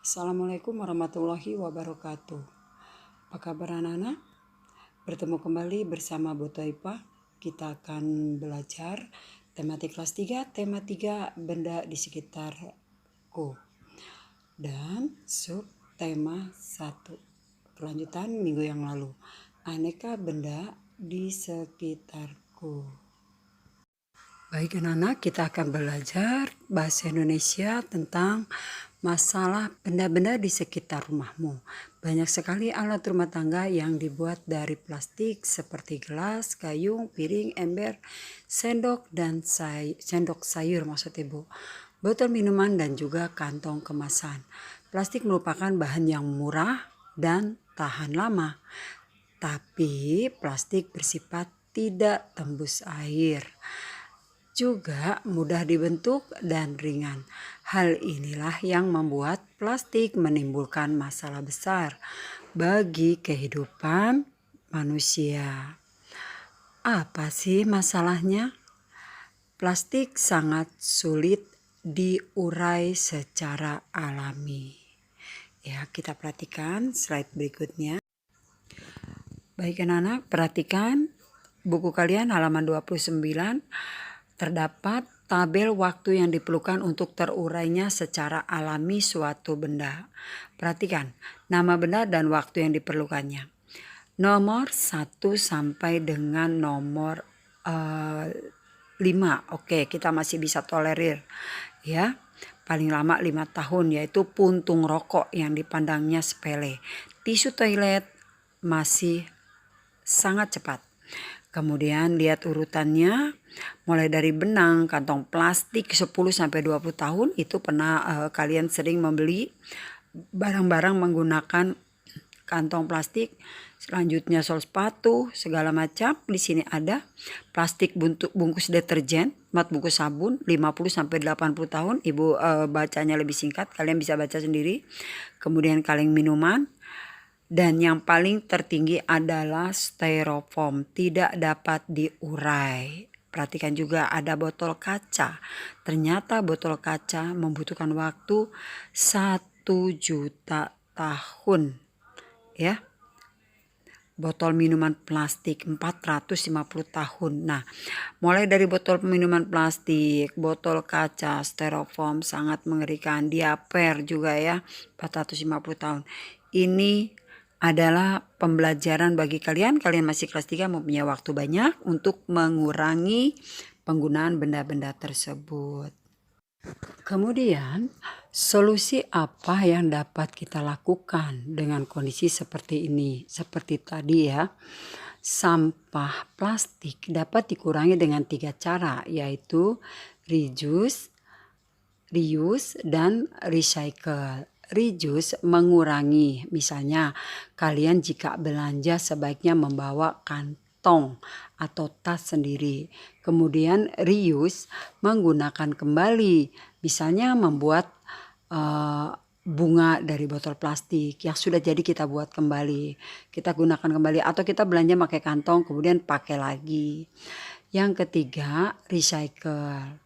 Assalamualaikum warahmatullahi wabarakatuh. Apa kabar anak-anak? Bertemu kembali bersama Bu Toipa. Kita akan belajar tematik kelas 3, tema 3 benda di sekitarku. Dan sub tema 1. Kelanjutan minggu yang lalu. Aneka benda di sekitarku. Baik anak-anak, kita akan belajar bahasa Indonesia tentang masalah benda-benda di sekitar rumahmu. Banyak sekali alat rumah tangga yang dibuat dari plastik seperti gelas, gayung, piring, ember, sendok dan sendok sayur maksud ibu, botol minuman dan juga kantong kemasan. Plastik merupakan bahan yang murah dan tahan lama. Tapi plastik bersifat tidak tembus air. Juga mudah dibentuk dan ringan. Hal inilah yang membuat plastik menimbulkan masalah besar bagi kehidupan manusia. Apa sih masalahnya? Plastik sangat sulit diurai secara alami. Ya, kita perhatikan slide berikutnya. Baik anak-anak, perhatikan buku kalian halaman 29. Terdapat tabel waktu yang diperlukan untuk terurainya secara alami suatu benda. Perhatikan nama benda dan waktu yang diperlukannya. Nomor 1 sampai dengan nomor 5. Oke, kita masih bisa tolerir ya. Paling lama 5 tahun yaitu puntung rokok yang dipandangnya sepele. Tisu toilet masih sangat cepat. Kemudian lihat urutannya, mulai dari benang, kantong plastik 10-20 tahun itu pernah kalian sering membeli barang-barang menggunakan kantong plastik. Selanjutnya sol sepatu, segala macam. Di sini ada plastik bungkus deterjen, mat bungkus sabun 50-80 tahun. Ibu bacanya lebih singkat, kalian bisa baca sendiri. Kemudian kaleng minuman. Dan yang paling tertinggi adalah styrofoam, tidak dapat diurai. Perhatikan juga ada botol kaca. Ternyata botol kaca membutuhkan waktu 1 juta tahun. Ya. Botol minuman plastik 450 tahun. Nah, mulai dari botol minuman plastik, botol kaca, styrofoam sangat mengerikan. Diaper juga ya, 450 tahun. Ini adalah pembelajaran bagi kalian. Kalian masih kelas 3 mempunyai waktu banyak untuk mengurangi penggunaan benda-benda tersebut. Kemudian, solusi apa yang dapat kita lakukan dengan kondisi seperti ini? Seperti tadi ya, sampah plastik dapat dikurangi dengan 3 cara, yaitu reduce, reuse, dan recycle. Reduce mengurangi, misalnya kalian jika belanja sebaiknya membawa kantong atau tas sendiri. Kemudian reuse menggunakan kembali, misalnya membuat bunga dari botol plastik yang sudah jadi kita buat kembali, kita gunakan kembali, atau kita belanja pakai kantong kemudian pakai lagi. Yang ketiga, recycle,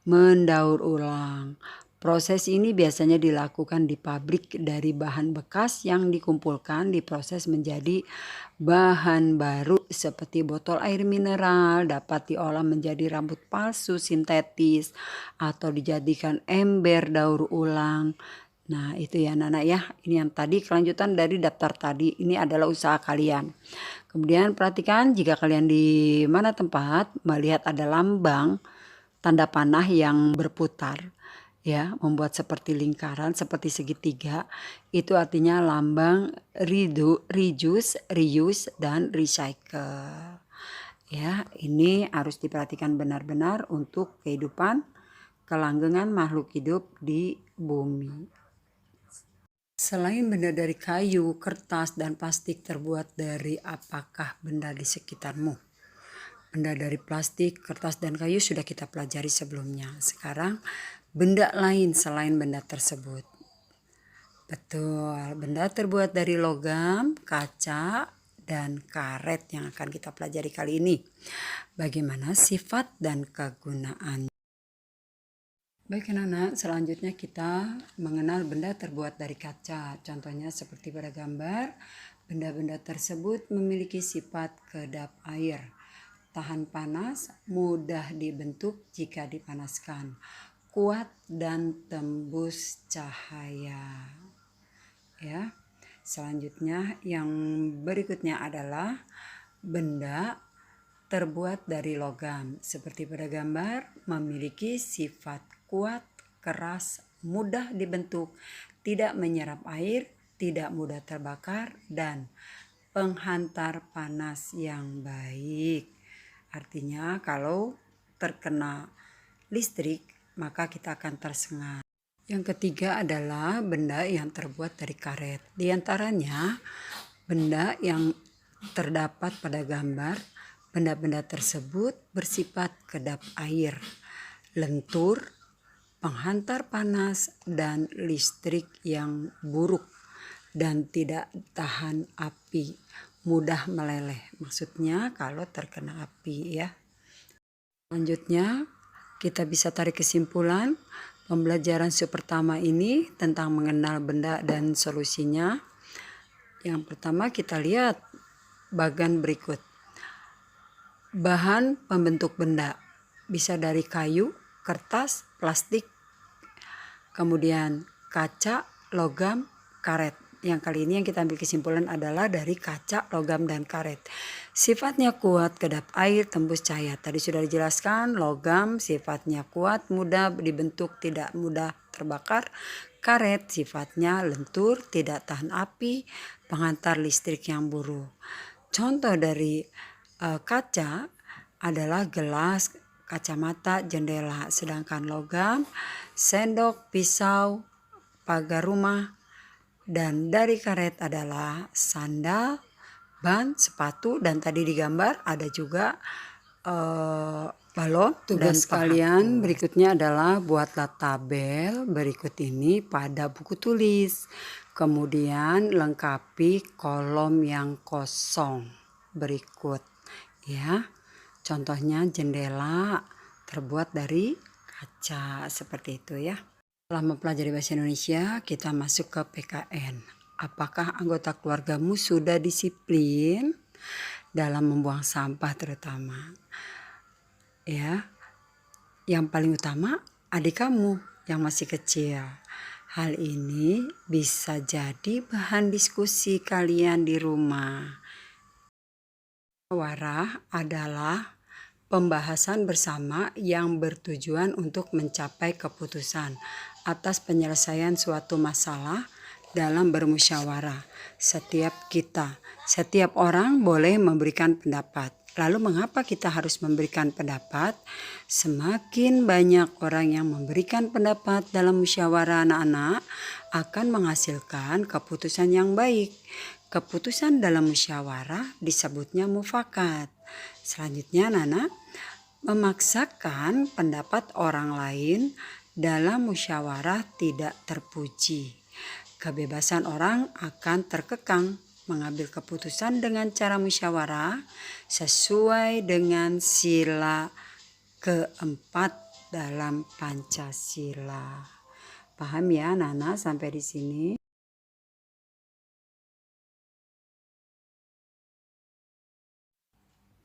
mendaur ulang. Proses ini biasanya dilakukan di pabrik dari bahan bekas yang dikumpulkan diproses menjadi bahan baru seperti botol air mineral, dapat diolah menjadi rambut palsu sintetis atau dijadikan ember daur ulang. Nah itu ya anak-anak ya, ini yang tadi kelanjutan dari daftar tadi, ini adalah usaha kalian. Kemudian perhatikan jika kalian di mana tempat melihat ada lambang tanda panah yang berputar, ya, membuat seperti lingkaran, seperti segitiga, itu artinya lambang reduce, reuse, dan recycle. Ya, ini harus diperhatikan benar-benar untuk kehidupan kelanggengan makhluk hidup di bumi. Selain benda dari kayu, kertas, dan plastik terbuat dari apakah benda di sekitarmu? Benda dari plastik, kertas, dan kayu sudah kita pelajari sebelumnya. Sekarang benda lain selain benda tersebut. Betul, benda terbuat dari logam, kaca, dan karet yang akan kita pelajari kali ini. Bagaimana sifat dan kegunaannya? Baik anak-anak, selanjutnya kita mengenal benda terbuat dari kaca. Contohnya seperti pada gambar, benda-benda tersebut memiliki sifat kedap air, tahan panas, mudah dibentuk jika dipanaskan, kuat dan tembus cahaya. Ya. Selanjutnya yang berikutnya adalah benda terbuat dari logam. Seperti pada gambar, memiliki sifat kuat, keras, mudah dibentuk, tidak menyerap air, tidak mudah terbakar, dan penghantar panas yang baik. Artinya kalau terkena listrik, maka kita akan tersengat. Yang ketiga adalah benda yang terbuat dari karet. Di antaranya benda yang terdapat pada gambar, benda-benda tersebut bersifat kedap air, lentur, penghantar panas, dan listrik yang buruk dan tidak tahan api, mudah meleleh. Maksudnya kalau terkena api ya. Selanjutnya kita bisa tarik kesimpulan pembelajaran pertama ini tentang mengenal benda dan solusinya. Yang pertama kita lihat bagan berikut. Bahan pembentuk benda bisa dari kayu, kertas, plastik, kemudian kaca, logam, karet. Yang kali ini yang kita ambil kesimpulan adalah dari kaca, logam, dan karet. Sifatnya kuat, kedap air, tembus cahaya. Tadi sudah dijelaskan, logam sifatnya kuat, mudah dibentuk, tidak mudah terbakar. Karet sifatnya lentur, tidak tahan api, penghantar listrik yang buruk. Contoh dari kaca adalah gelas, kacamata, jendela. Sedangkan logam, sendok, pisau, pagar rumah. Dan dari karet adalah sandal, ban, sepatu, dan tadi di gambar ada juga balon. Tugas kalian berikutnya adalah buatlah tabel berikut ini pada buku tulis. Kemudian lengkapi kolom yang kosong berikut ya. Contohnya jendela terbuat dari kaca seperti itu ya. Setelah mempelajari bahasa Indonesia, kita masuk ke PKN. Apakah anggota keluargamu sudah disiplin dalam membuang sampah terutama? Ya, yang paling utama adik kamu yang masih kecil. Hal ini bisa jadi bahan diskusi kalian di rumah. Musyawarah adalah pembahasan bersama yang bertujuan untuk mencapai keputusan atas penyelesaian suatu masalah dalam bermusyawarah. Setiap orang boleh memberikan pendapat. Lalu mengapa kita harus memberikan pendapat? Semakin banyak orang yang memberikan pendapat dalam musyawarah anak-anak akan menghasilkan keputusan yang baik. Keputusan dalam musyawarah disebutnya mufakat. Selanjutnya anak-anak, memaksakan pendapat orang lain dalam musyawarah tidak terpuji. Kebebasan orang akan terkekang mengambil keputusan dengan cara musyawarah sesuai dengan sila keempat dalam Pancasila. Paham ya Nana sampai di sini?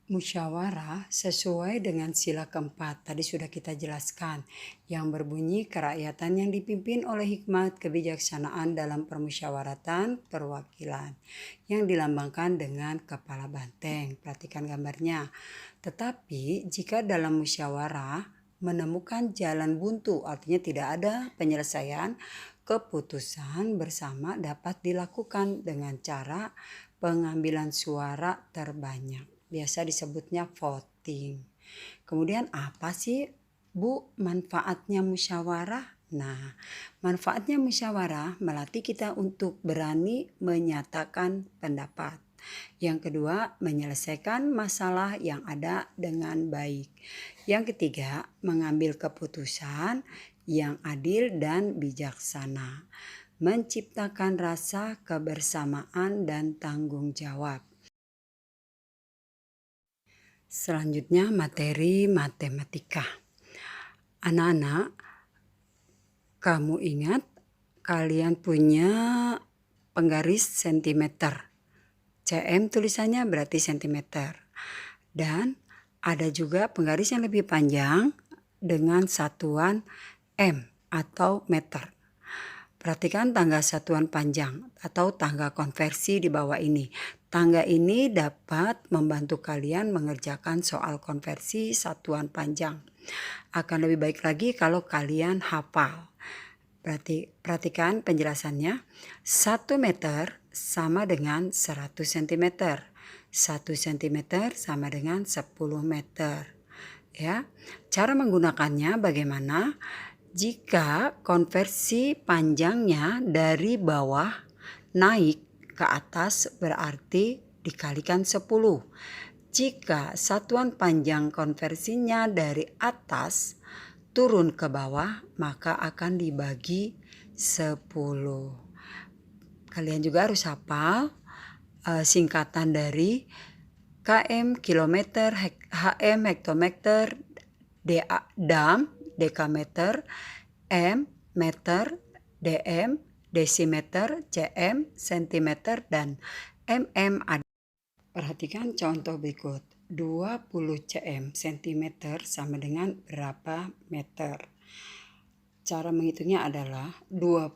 Musyawarah sesuai dengan sila keempat tadi sudah kita jelaskan, yang berbunyi kerakyatan yang dipimpin oleh hikmat kebijaksanaan dalam permusyawaratan perwakilan yang dilambangkan dengan kepala banteng. Perhatikan gambarnya. Tetapi jika dalam musyawarah menemukan jalan buntu, artinya tidak ada penyelesaian, keputusan bersama dapat dilakukan dengan cara pengambilan suara terbanyak. Biasa disebutnya voting. Kemudian apa sih Bu manfaatnya musyawarah? Nah, manfaatnya musyawarah melatih kita untuk berani menyatakan pendapat. Yang kedua, menyelesaikan masalah yang ada dengan baik. Yang ketiga, mengambil keputusan yang adil dan bijaksana. Menciptakan rasa kebersamaan dan tanggung jawab. Selanjutnya materi matematika. Anak-anak, Kamu ingat kalian punya penggaris sentimeter. cm tulisannya berarti sentimeter. Dan ada juga penggaris yang lebih panjang dengan satuan m atau meter. Perhatikan tangga satuan panjang atau tangga konversi di bawah ini. Tangga ini dapat membantu kalian mengerjakan soal konversi satuan panjang. Akan lebih baik lagi kalau kalian hafal. Perhatikan penjelasannya. 1 meter sama dengan 100 cm. 1 cm sama dengan 10 meter. Ya, cara menggunakannya bagaimana? Jika konversi panjangnya dari bawah naik ke atas berarti dikalikan 10. Jika satuan panjang konversinya dari atas turun ke bawah maka akan dibagi 10. Kalian juga harus hafal singkatan dari km, kilometer, hm, hektometer, dam, dekameter, m, meter, dm, desimeter, cm, sentimeter, dan mm. Perhatikan contoh berikut. 20 cm sentimeter sama dengan berapa meter? Cara menghitungnya adalah 20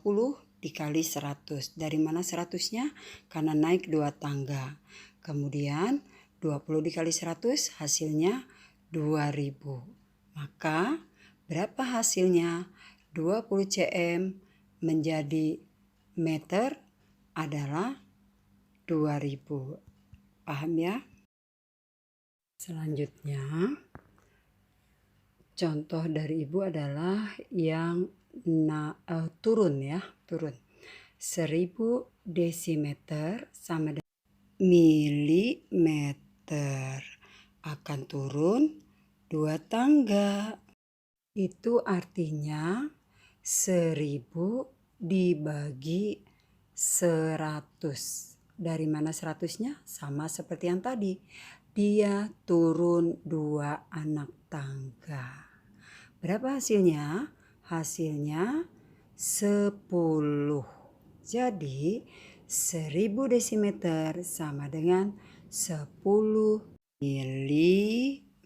dikali 100. Dari mana 100-nya? Karena naik 2 tangga. Kemudian 20 dikali 100 hasilnya 2000. Maka berapa hasilnya? 20 cm menjadi meter adalah 2000. Paham ya? Selanjutnya, contoh dari ibu adalah yang turun ya, turun. 1000 desimeter sama dengan milimeter. Akan turun 2 tangga. Itu artinya 1000 dibagi 100. Dari mana 100-nya? Sama seperti yang tadi. Dia turun 2 anak tangga. Berapa hasilnya? Hasilnya 10. Jadi 1000 desimeter sama dengan 10 milimeter.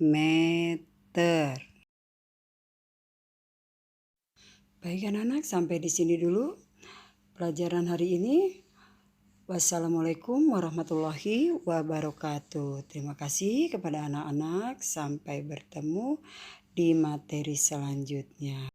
Baik anak-anak, sampai di sini dulu pelajaran hari ini. Wassalamualaikum warahmatullahi wabarakatuh. Terima kasih kepada anak-anak. Sampai bertemu di materi selanjutnya.